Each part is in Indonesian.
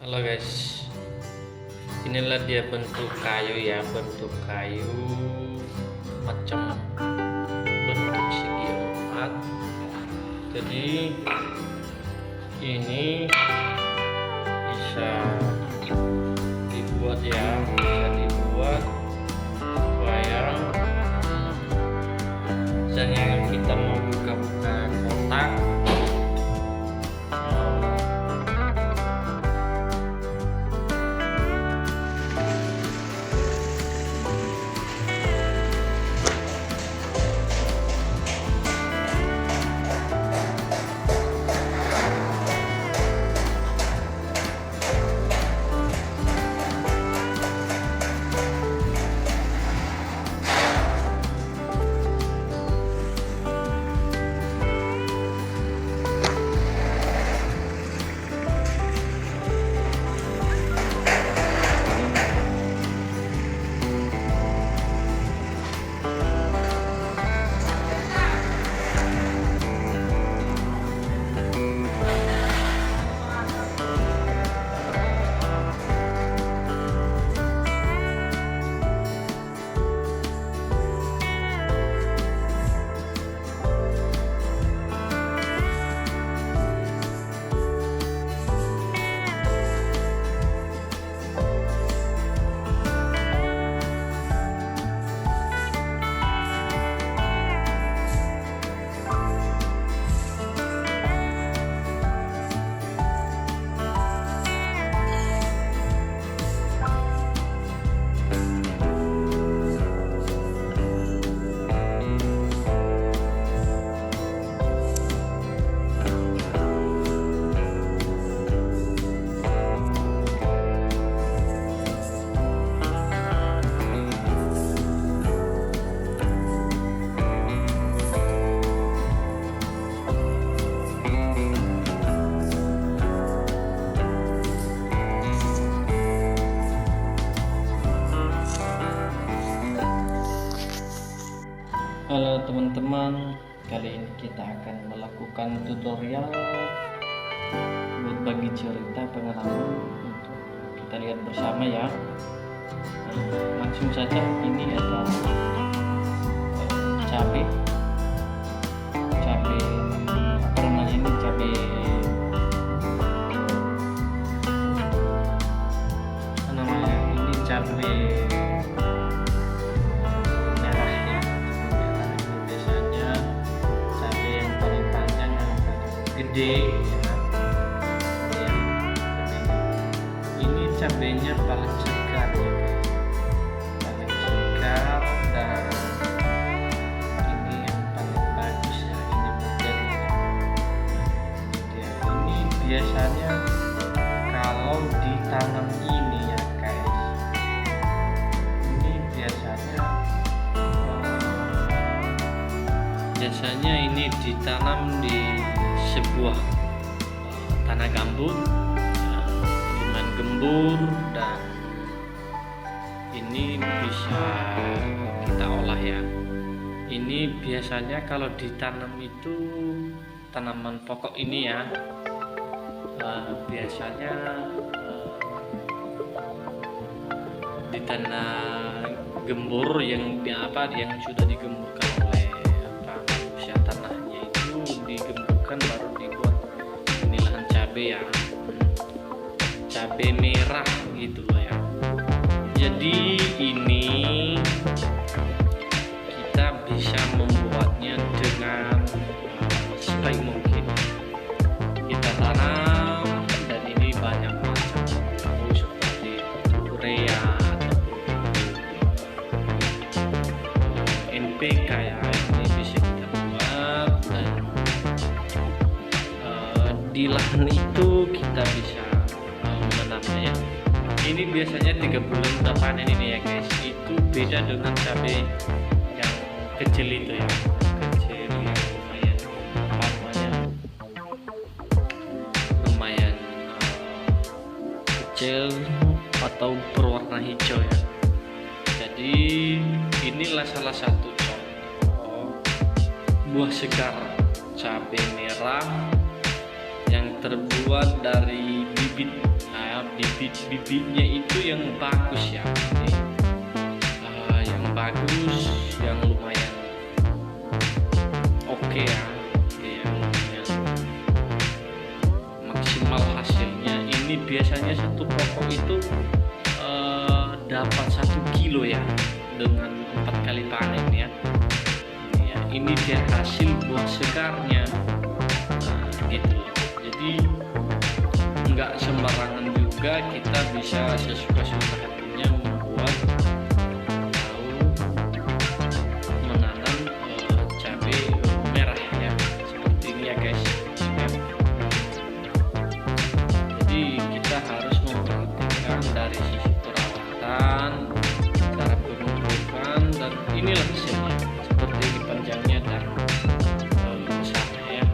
Halo guys, inilah dia bentuk kayu ya, bentuk kayu macam bentuk segi empat. Jadi ini bisa dibuat ya, bisa dibuat supaya misalnya kita mau buka-buka kotak Halo teman-teman, kali ini kita akan melakukan tutorial buat bagi cerita pengalaman untuk kita lihat bersama ya. Langsung saja, ini ada cabai apa namanya ini, cabai apa namanya ini, cabai gede ya. Ini cabenya paling segar ya, paling segar, dan ini yang paling bagus ya, ini modelnya ya. Ini biasanya kalau ditanam ini ya guys, ini biasanya ini ditanam di sebuah tanah gambut dengan gembur, dan ini bisa kita olah ya. Ini biasanya kalau ditanam itu tanaman pokok ini ya, biasanya di tanah gembur yang yang sudah digemburkan oleh manusia, tanahnya itu digemburkan baru dibuat ini lahan cabai ya, cabai merah gitu ya. Jadi ini kita bisa membuatnya dengan sebaik mungkin. Kita tanam, dan ini banyak macam seperti urea ataupun NPK ya, ini bisa kita buat, dan di lahan itu kita bisa menanamnya ya. Ini biasanya 3 bulan udah panen ini ya guys. Itu beda dengan cabai yang kecil itu ya, kecil yang lumayan kecil atau berwarna hijau ya. Jadi inilah salah satu contoh buah segar cabai merah yang terbuat dari bibit bibit-bibitnya itu yang bagus ya. Ini, yang bagus, yang lumayan oke ya, yang lumayan maksimal hasilnya. Ini biasanya satu pokok itu dapat 1 kilo ya, dengan 4 kali panen ya. Ini dia hasil buah segarnya. Gitu. Jadi nggak sembarangan juga kita bisa sesuka-suka hatinya membuat atau menanam cabai merah ya, seperti ini ya guys. Jadi kita harus memperhatikan dari sisi perawatan, cara pemupukan, dan inilah hasilnya seperti ini panjangnya dan besarnya ya.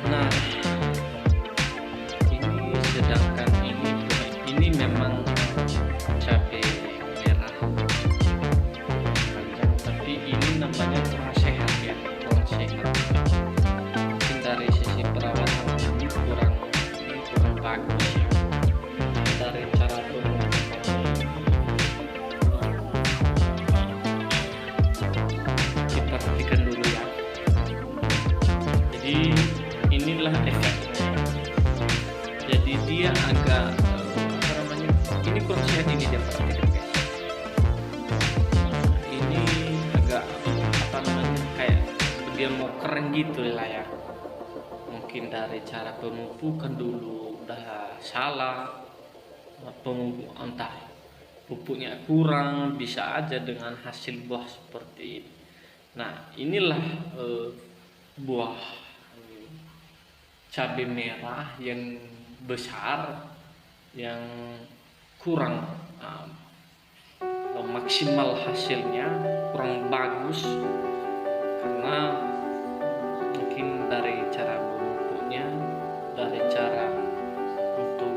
Nah, ini sedangkan ini memang cabai merah panjang, tapi ini namanya kurang sehat ya, kurang sehat. Mungkin dari sisi perawatan ini kurang bagus ya. Dari cara kita perhatikan dulu ya. Jadi inilah efeknya. Jadi dia agak apa namanya, ini kurang sehat, ini dia perhatikan guys. Ini agak apa namanya, kayak dia mau keren gitu lah ya. Mungkin dari cara pemupukan dulu udah salah, entah pupuknya kurang, bisa aja dengan hasil buah seperti ini. Nah, inilah buah cabai merah yang besar, yang kurang maksimal hasilnya, kurang bagus karena mungkin dari cara memupuknya, dari cara untuk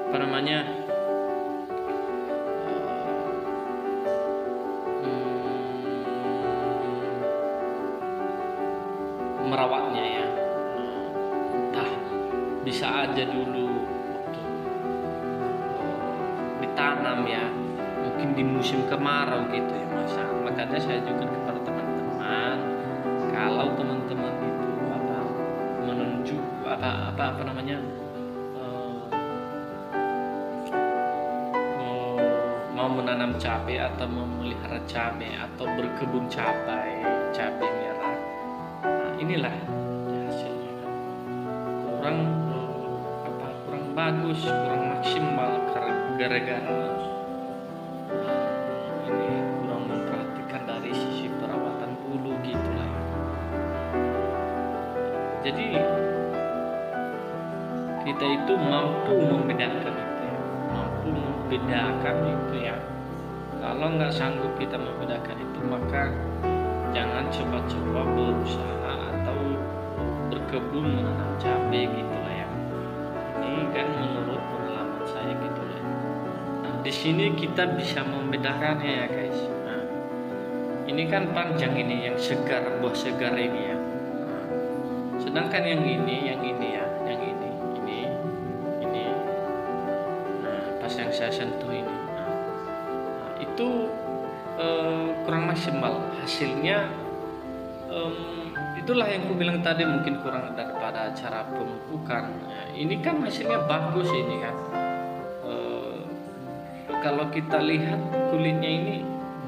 apa namanya, merawatnya ya. Entah bisa aja dulu waktu ditanam ya, mungkin di musim kemarau gitu ya Mas. Makanya saya juga kepada teman-teman, kalau teman-teman itu menunjuk apa namanya, mau menanam cabai atau memelihara cabai atau berkebun cabai merah, nah inilah hasilnya kan kurang bagus, kurang maksimal gara-gara ini kurang memperhatikan dari sisi perawatan dulu gitu lah. Jadi kita itu mampu membedakan itu ya. Kalau nggak sanggup kita membedakan itu, maka jangan coba-coba berusaha atau berkebun menanam cabai gitu lah ya. Ini kan menurut pengalaman saya gitu lah. Nah, di sini kita bisa membedakannya ya guys. Nah, ini kan panjang, ini yang segar, buah segar ini ya. Nah, sedangkan yang ini ya, yang ini. Nah, pas yang saya sentuh ini, nah, itu kurang maksimal hasilnya. Itulah yang aku bilang tadi, mungkin kurang daripada cara pemupukan. Nah, ini kan hasilnya bagus ini kan. Kalau kita lihat kulitnya ini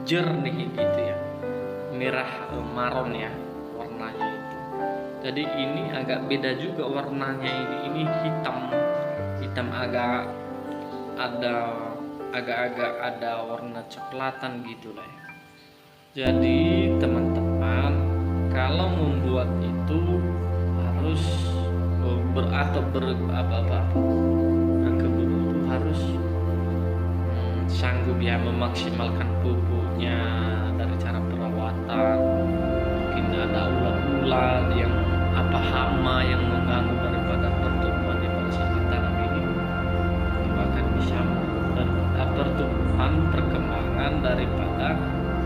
jernih gitu ya, merah maron ya warnanya itu. Jadi ini agak beda juga warnanya, ini hitam agak ada warna coklatan gitu lah ya. Jadi teman-teman, kalau membuat itu harus berkebun itu harus sanggup ya memaksimalkan pupuknya, dari cara perawatan. Mungkin ada ulat-ulat yang hama yang mengganggu daripada pertumbuhannya pada saat ditanam ini, bahkan bisa pertumbuhan perkembangan daripada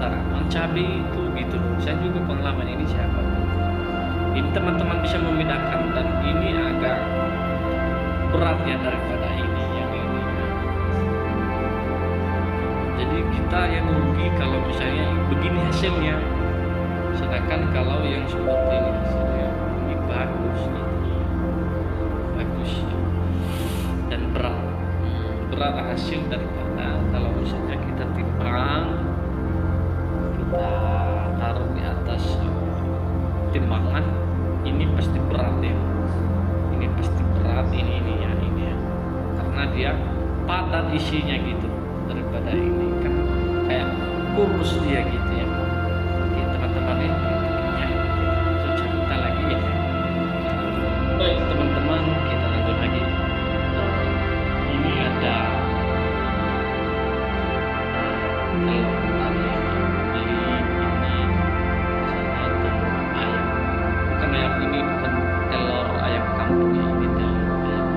tanaman cabai itu gitu loh. Saya juga pengalaman ini, siapa Ini teman-teman bisa membedakan, dan ini agak berat ya daripada ini yang ini. Jadi kita yang rugi kalau misalnya begini hasilnya, sedangkan kalau yang seperti ini hasilnya ini bagus, bagus dan berat hasil daripada kalau misalnya kita timbang, kita taruh di atas timbangan, ini pasti berat ya, ini pasti berat, ini ya, karena dia padat isinya gitu, daripada ini kan kayak kurus dia gitu ya. Oke teman-teman, ini cerita lagi ya. Baik teman-teman, kita lanjut lagi. Ini ada telur ayam kampung ya, ini telur ayam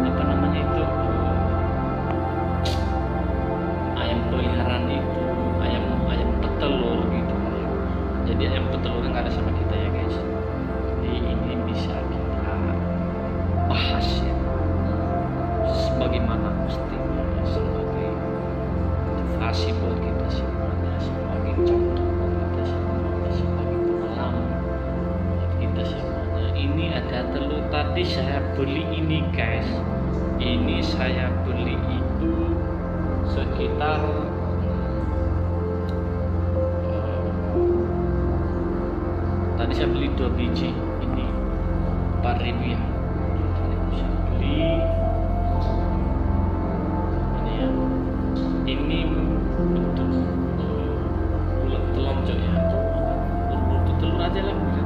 apa namanya itu, ayam peliharaan itu, ayam petelur gitu. Jadi ayam petelur nggak ada sama kita ya guys. Jadi ini bisa kita bahas ya, sebagaimana mestinya, sebagai motivasi buat kita semuanya, sebagai contoh buat kita semuanya, sebagai pengalaman buat kita semuanya. Ini ada telur tadi saya beli ini guys, ini saya beli itu sekitar tadi saya beli 2 biji, ini 4.000 ya. Saya beli ini ya, ini untuk bulat telonjok ya, untuk telur aja lah gitu.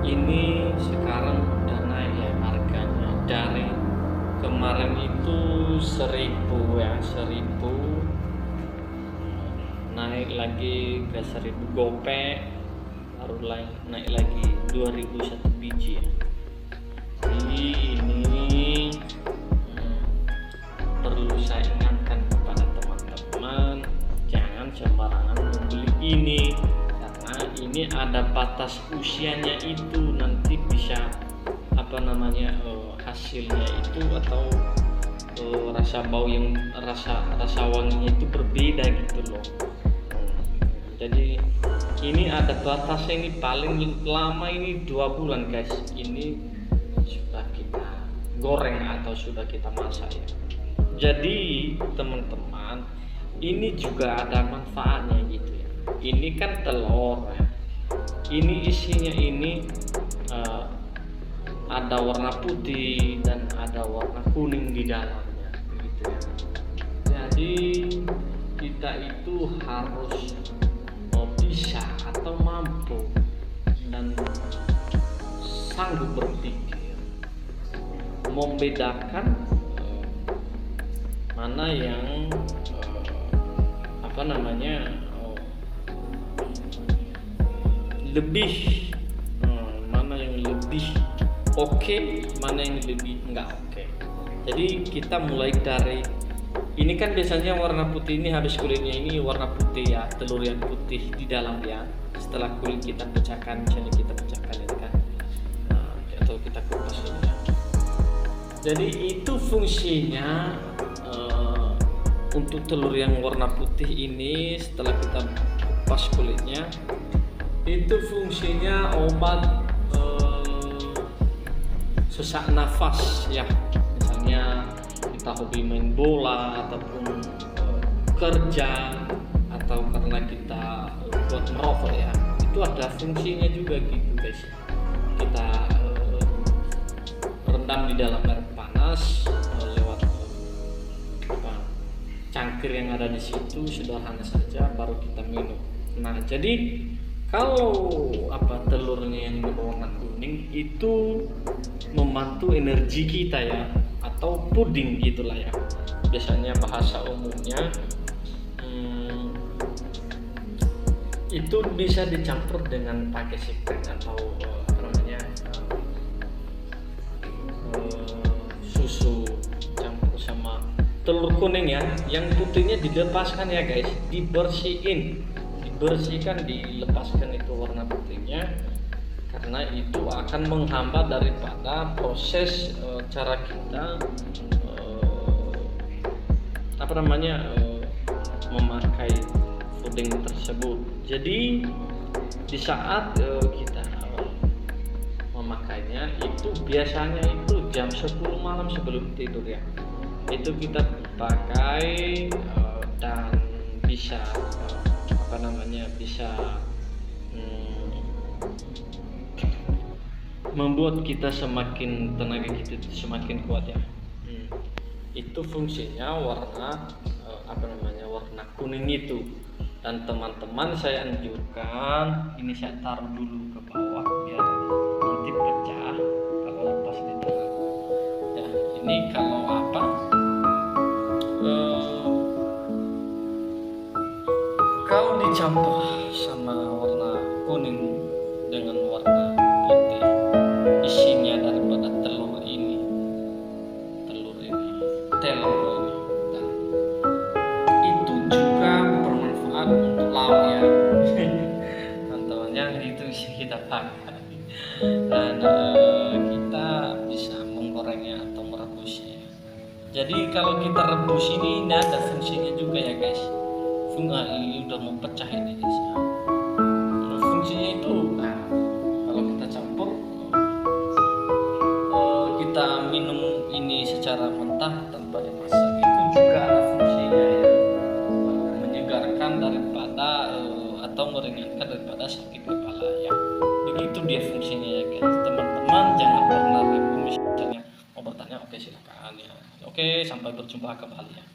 Ini sekarang udah naik ya harganya, dari kemarin itu 1.000 ya, 1.000 naik lagi ke 1.000 gopek, baru naik lagi 2.000 satu biji ya. Jadi ini perlu saya ingatkan kepada teman-teman, jangan sembarangan membeli ini, karena ini ada batas usianya itu, nanti bisa apa namanya hasilnya itu atau rasa bau yang rasa wanginya itu berbeda gitu loh. Jadi ini ada batasnya, ini paling lama ini 2 bulan guys, ini sudah kita goreng atau sudah kita masak ya. Jadi teman-teman, ini juga ada manfaatnya gitu ya. Ini kan telur ya, ini isinya ini ada warna putih dan ada warna kuning di dalamnya gitu ya. Jadi kita itu harus bisa atau mampu dan sanggup berpikir membedakan mana yang apa namanya lebih mana yang lebih oke, mana yang lebih enggak oke. Jadi kita mulai dari ini kan biasanya warna putih ini, habis kulitnya ini warna putih ya, telur yang putih di dalam ya. Setelah kulit kita pecahkan, misalnya kita pecahkan ini kan, atau kita kupas ini ya. Jadi itu fungsinya untuk telur yang warna putih ini, setelah kita kupas kulitnya, itu fungsinya obat sesak nafas ya. Misalnya kita hobi main bola ataupun kerja, atau karena kita buat merokok ya, itu ada fungsinya juga gitu guys. Kita rendam di dalam air panas lewat cangkir yang ada di situ, sederhana saja, baru kita minum. Nah jadi kalau telurnya yang berwarna kuning itu membantu energi kita ya, atau puding gitulah ya, biasanya bahasa umumnya. Itu bisa dicampur dengan pakai sipek atau susu, campur sama telur kuning ya. Yang putihnya dilepaskan ya guys, dibersihin dibersihkan, dilepaskan itu warna putihnya, karena itu akan menghambat daripada proses cara kita memakai puding tersebut. Jadi di saat kita memakainya itu biasanya itu jam 10 malam sebelum tidur ya, itu kita pakai dan bisa bisa membuat kita tenaga kita semakin kuat ya. Itu fungsinya warna warna kuning itu. Dan teman-teman saya anjurkan ini saya taruh dulu ke bawah biar nanti pecah kalau lepas di tangan ya. Ini kalau dicampur sama warna kuning dengan warna putih, isinya daripada telur ini dan itu juga bermanfaat untuk lauk ya. Teman-temannya itu kita pakai dan kita bisa menggorengnya atau merebusnya. Jadi kalau kita rebus ini ada fungsinya juga ya guys. Ini udah mau pecah ini guys ya. Fungsinya itu kalau kita campur kita minum ini secara mentah tanpa dimasak, itu juga ada fungsinya ya, menyegarkan daripada atau meringankan daripada sakit kepala ya. Begitu dia fungsinya ya guys. Teman-teman jangan pernah ragu, misalnya mau bertanya oke silakan ya. Oke, sampai berjumpa kembali ya.